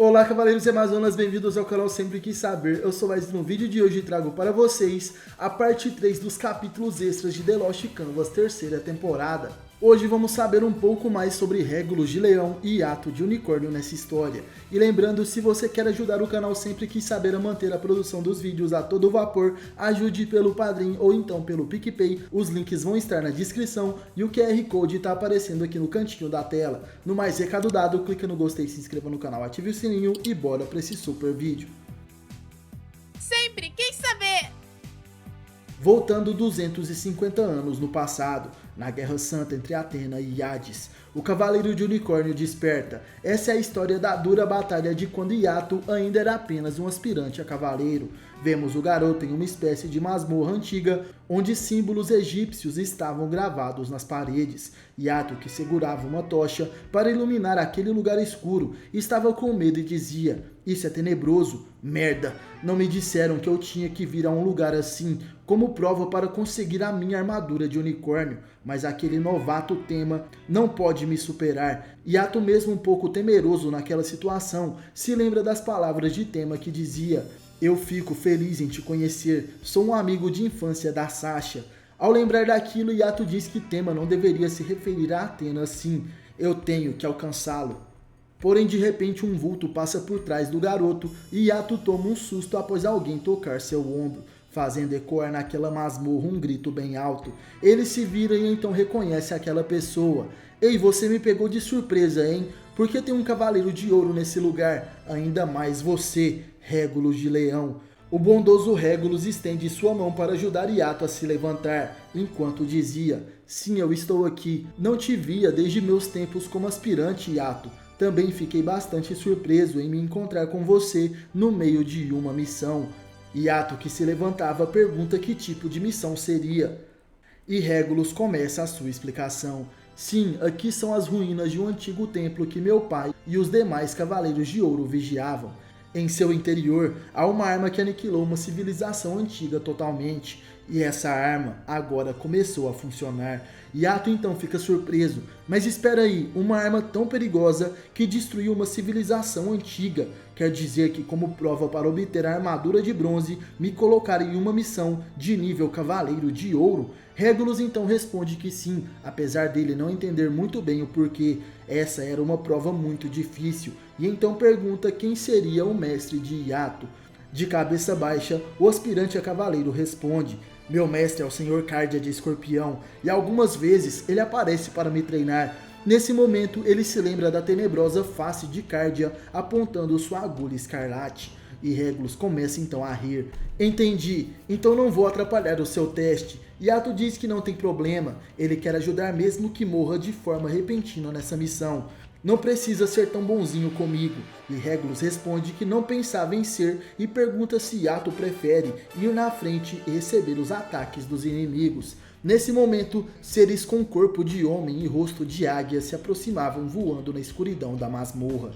Olá, cavaleiros e amazonas, bem-vindos ao canal Sempre Quis Saber. Eu sou mais no vídeo de hoje trago para vocês a parte 3 dos capítulos extras de The Lost Canvas, terceira temporada. Hoje vamos saber um pouco mais sobre Régulos de Leão e Hiato de Unicórnio nessa história. E lembrando, se você quer ajudar o canal Sempre Quis Saber a manter a produção dos vídeos a todo vapor, ajude pelo Padrim ou então pelo PicPay. Os links vão estar na descrição e o QR Code está aparecendo aqui no cantinho da tela. No mais, recado dado, clica no gostei, se inscreva no canal, ative o sininho e bora para esse super vídeo. Sempre quis saber! Voltando 250 anos no passado, na Guerra Santa entre Atena e Hades, o Cavaleiro de Unicórnio desperta. Essa é a história da dura batalha de quando Hiato ainda era apenas um aspirante a cavaleiro. Vemos o garoto em uma espécie de masmorra antiga, onde símbolos egípcios estavam gravados nas paredes. Hiato, que segurava uma tocha para iluminar aquele lugar escuro, estava com medo e dizia: "Isso é tenebroso, merda, não me disseram que eu tinha que vir a um lugar assim, como prova para conseguir a minha armadura de unicórnio, mas aquele novato Tema não pode me superar." Hiato, mesmo um pouco temeroso naquela situação, se lembra das palavras de Tema que dizia: "Eu fico feliz em te conhecer, sou um amigo de infância da Sasha." Ao lembrar daquilo, Hiato diz que Tema não deveria se referir a Atena assim: "Eu tenho que alcançá-lo." Porém, de repente, um vulto passa por trás do garoto e Hiato toma um susto após alguém tocar seu ombro, fazendo ecoar naquela masmorra um grito bem alto. Ele se vira e então reconhece aquela pessoa. "Ei, você me pegou de surpresa, hein? Porque tem um cavaleiro de ouro nesse lugar? Ainda mais você, Régulos de Leão." O bondoso Régulos estende sua mão para ajudar Hiato a se levantar, enquanto dizia: "Sim, eu estou aqui. Não te via desde meus tempos como aspirante, Hiato. Também fiquei bastante surpreso em me encontrar com você no meio de uma missão." Hiato, que se levantava, pergunta que tipo de missão seria. E Régulos começa a sua explicação. "Sim, aqui são as ruínas de um antigo templo que meu pai e os demais cavaleiros de ouro vigiavam. Em seu interior, há uma arma que aniquilou uma civilização antiga totalmente. E essa arma agora começou a funcionar." Hiato então fica surpreso. "Mas espera aí, uma arma tão perigosa que destruiu uma civilização antiga. Quer dizer que, como prova para obter a armadura de bronze, me colocaram em uma missão de nível cavaleiro de ouro?" Régulos então responde que sim, apesar dele não entender muito bem o porquê. Essa era uma prova muito difícil, e então pergunta quem seria o mestre de Hiato. De cabeça baixa, o aspirante a cavaleiro responde: "Meu mestre é o Senhor Cardia de Escorpião, e algumas vezes ele aparece para me treinar." Nesse momento, ele se lembra da tenebrosa face de Cardia apontando sua agulha escarlate. E Régulos começa então a rir. "Entendi, então não vou atrapalhar o seu teste." Hiato diz que não tem problema, ele quer ajudar mesmo que morra de forma repentina nessa missão. "Não precisa ser tão bonzinho comigo." E Régulos responde que não pensava em ser e pergunta se Hiato prefere ir na frente e receber os ataques dos inimigos. Nesse momento, seres com corpo de homem e rosto de águia se aproximavam voando na escuridão da masmorra.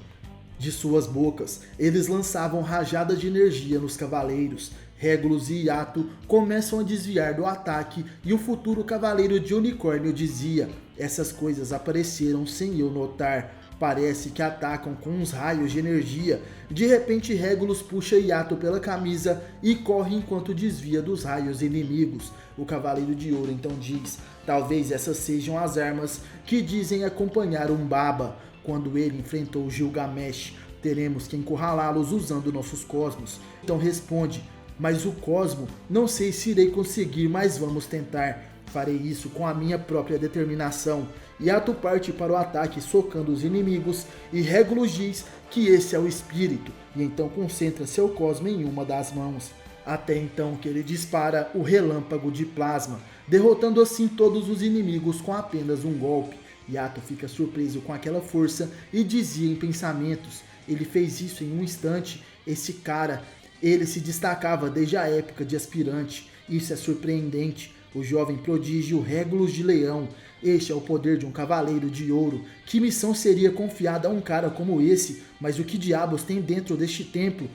De suas bocas, eles lançavam rajadas de energia nos cavaleiros. Régulos e Hiato começam a desviar do ataque e o futuro cavaleiro de unicórnio dizia: "Essas coisas apareceram sem eu notar. Parece que atacam com uns raios de energia." De repente, Régulos puxa Hiato pela camisa e corre enquanto desvia dos raios inimigos. O cavaleiro de ouro então diz: "Talvez essas sejam as armas que dizem acompanhar Umbaba. Quando ele enfrentou Gilgamesh, teremos que encurralá-los usando nossos cosmos." Então responde: "Mas o cosmo, não sei se irei conseguir, mas vamos tentar. Farei isso com a minha própria determinação." Hiato parte para o ataque socando os inimigos e Régulos diz que esse é o espírito e então concentra seu cosmo em uma das mãos. Até então que ele dispara o relâmpago de plasma, derrotando assim todos os inimigos com apenas um golpe. Hiato fica surpreso com aquela força e dizia em pensamentos: "Ele fez isso em um instante. Esse cara, ele se destacava desde a época de aspirante. Isso é surpreendente." O jovem prodígio Régulos de Leão. Este é o poder de um cavaleiro de ouro. Que missão seria confiada a um cara como esse? Mas o que diabos tem dentro deste templo?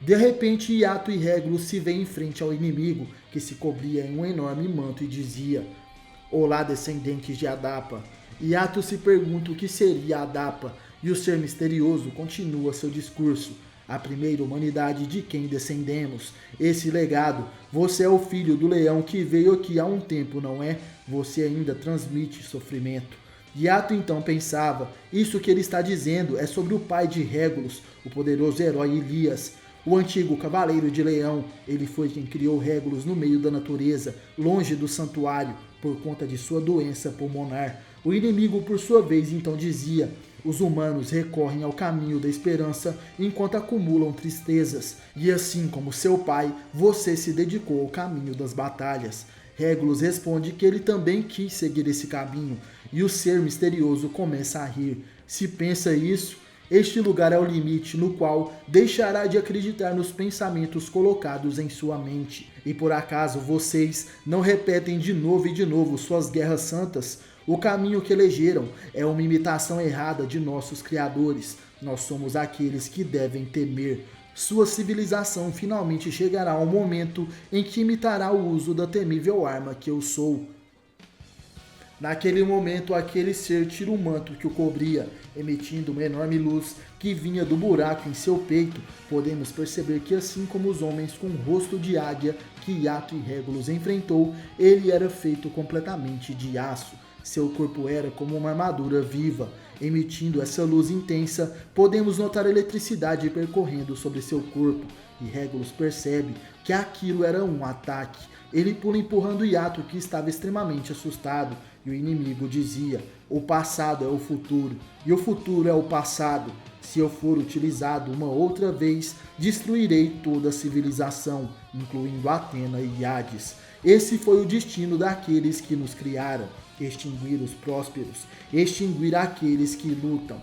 De repente, Hiato e Régulos se veem em frente ao inimigo, que se cobria em um enorme manto e dizia: "Olá, descendentes de Adapa." Hiato se pergunta o que seria Adapa, e o ser misterioso continua seu discurso. A primeira humanidade de quem descendemos. Esse legado, você é o filho do leão que veio aqui há um tempo, não é? Você ainda transmite sofrimento. Yato então pensava, isso que ele está dizendo é sobre o pai de Regulus, o poderoso herói Elias. O antigo cavaleiro de leão, ele foi quem criou Regulus no meio da natureza, longe do santuário, por conta de sua doença pulmonar. O inimigo, por sua vez, então dizia, os humanos recorrem ao caminho da esperança enquanto acumulam tristezas. E assim como seu pai, você se dedicou ao caminho das batalhas. Regulus responde que ele também quis seguir esse caminho, e o ser misterioso começa a rir. Se pensa isso, este lugar é o limite no qual deixará de acreditar nos pensamentos colocados em sua mente. E por acaso vocês não repetem de novo suas guerras santas? O caminho que elegeram é uma imitação errada de nossos criadores. Nós somos aqueles que devem temer. Sua civilização finalmente chegará ao momento em que imitará o uso da temível arma que eu sou. Naquele momento, aquele ser tira o manto que o cobria, emitindo uma enorme luz que vinha do buraco em seu peito. Podemos perceber que assim como os homens com o rosto de águia que Yato e Regulus enfrentou, ele era feito completamente de aço. Seu corpo era como uma armadura viva. Emitindo essa luz intensa, podemos notar a eletricidade percorrendo sobre seu corpo. E Regulus percebe que aquilo era um ataque. Ele pula empurrando Yato, que estava extremamente assustado. E o inimigo dizia, o passado é o futuro, e o futuro é o passado. Se eu for utilizado uma outra vez, destruirei toda a civilização, incluindo Atena e Hades. Esse foi o destino daqueles que nos criaram. Extinguir os prósperos, extinguir aqueles que lutam.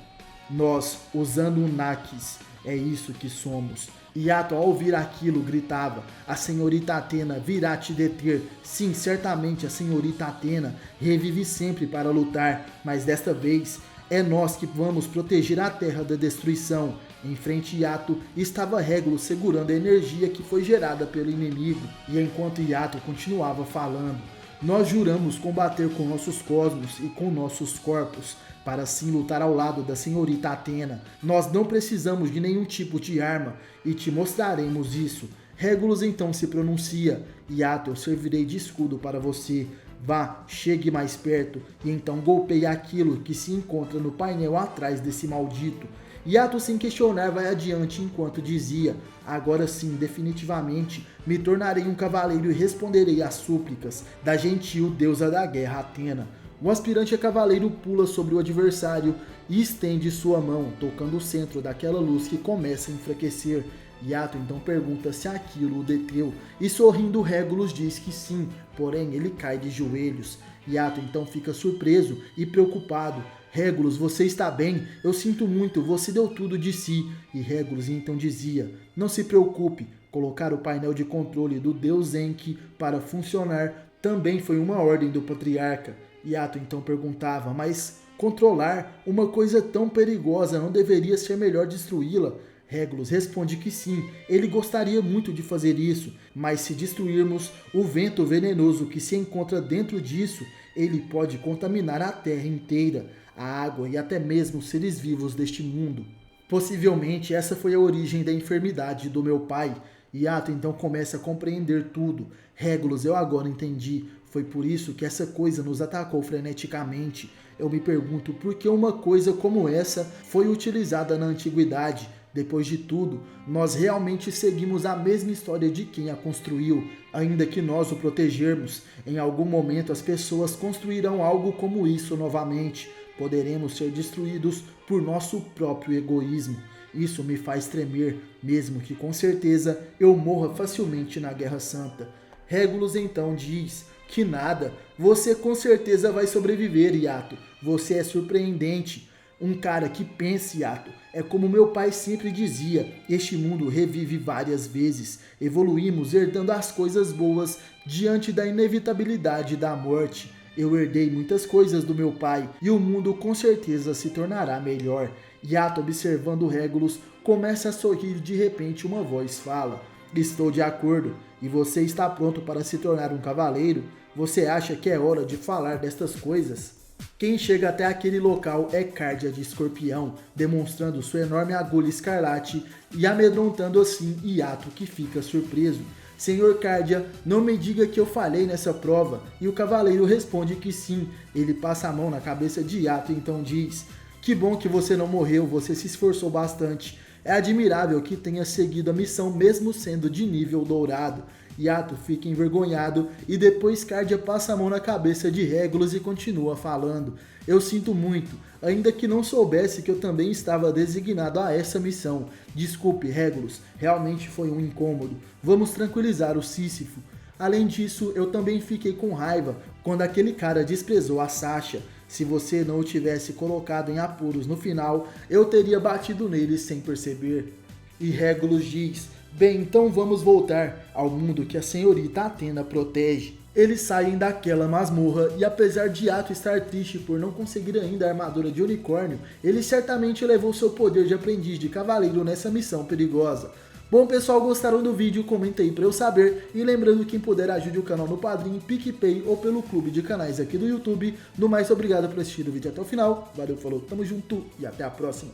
Nós, usando o Naquis, é isso que somos. Yato, ao ouvir aquilo, gritava, a senhorita Atena virá te deter. Sim, certamente a senhorita Atena revive sempre para lutar, mas desta vez é nós que vamos proteger a terra da destruição. Em frente a Yato estava Regulus segurando a energia que foi gerada pelo inimigo. E enquanto Yato continuava falando, nós juramos combater com nossos cosmos e com nossos corpos, para assim lutar ao lado da senhorita Atena. Nós não precisamos de nenhum tipo de arma, e te mostraremos isso. Regulus então se pronuncia, Yato, eu servirei de escudo para você. Vá, chegue mais perto, e então golpeie aquilo que se encontra no painel atrás desse maldito. Yato, sem questionar, vai adiante enquanto dizia, agora sim, definitivamente, me tornarei um cavaleiro e responderei às súplicas da gentil deusa da guerra Atena. O aspirante a cavaleiro pula sobre o adversário e estende sua mão, tocando o centro daquela luz que começa a enfraquecer. Yato então pergunta se aquilo o deteu, e sorrindo Regulus diz que sim, porém ele cai de joelhos. Yato então fica surpreso e preocupado. Regulus, você está bem? Eu sinto muito, você deu tudo de si. E Regulus então dizia, não se preocupe, colocar o painel de controle do deus Enki para funcionar também foi uma ordem do patriarca. Yato então perguntava, mas controlar uma coisa tão perigosa não deveria ser melhor destruí-la? Regulus responde que sim, ele gostaria muito de fazer isso, mas se destruirmos o vento venenoso que se encontra dentro disso, ele pode contaminar a terra inteira, a água e até mesmo os seres vivos deste mundo. Possivelmente essa foi a origem da enfermidade do meu pai. Yato então começa a compreender tudo. Regulus, eu agora entendi. Foi por isso que essa coisa nos atacou freneticamente. Eu me pergunto por que uma coisa como essa foi utilizada na antiguidade. Depois de tudo, nós realmente seguimos a mesma história de quem a construiu. Ainda que nós o protegermos, em algum momento as pessoas construirão algo como isso novamente. Poderemos ser destruídos por nosso próprio egoísmo. Isso me faz tremer, mesmo que com certeza eu morra facilmente na Guerra Santa. Regulus então diz que nada, você com certeza vai sobreviver, Yato. Você é surpreendente. Um cara que pensa, Yato. É como meu pai sempre dizia, este mundo revive várias vezes. Evoluímos herdando as coisas boas diante da inevitabilidade da morte. Eu herdei muitas coisas do meu pai e o mundo com certeza se tornará melhor. Yato, observando Regulus, começa a sorrir e de repente uma voz fala, estou de acordo. E você está pronto para se tornar um cavaleiro? Você acha que é hora de falar destas coisas? Quem chega até aquele local é Cardia de Escorpião, demonstrando sua enorme agulha escarlate e amedrontando assim Yato, que fica surpreso. Senhor Cardia, não me diga que eu falhei nessa prova. E o cavaleiro responde que sim. Ele passa a mão na cabeça de Yato e então diz: que bom que você não morreu, você se esforçou bastante. É admirável que tenha seguido a missão mesmo sendo de nível dourado. Yato fica envergonhado e depois Cardia passa a mão na cabeça de Regulus e continua falando: eu sinto muito, ainda que não soubesse que eu também estava designado a essa missão. Desculpe, Regulus, realmente foi um incômodo. Vamos tranquilizar o Sísifo. Além disso, eu também fiquei com raiva quando aquele cara desprezou a Sasha. Se você não o tivesse colocado em apuros no final, eu teria batido nele sem perceber. E Regulus diz: bem, então vamos voltar ao mundo que a senhorita Athena protege. Eles saem daquela masmorra e apesar de Yato estar triste por não conseguir ainda a armadura de unicórnio, ele certamente levou seu poder de aprendiz de cavaleiro nessa missão perigosa. Bom pessoal, gostaram do vídeo? Comenta aí pra eu saber. E lembrando, quem puder ajude o canal no Padrim, PicPay ou pelo clube de canais aqui do YouTube. No mais, obrigado por assistir o vídeo até o final. Valeu, falou, tamo junto e até a próxima.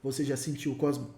Você já sentiu o Cosmo?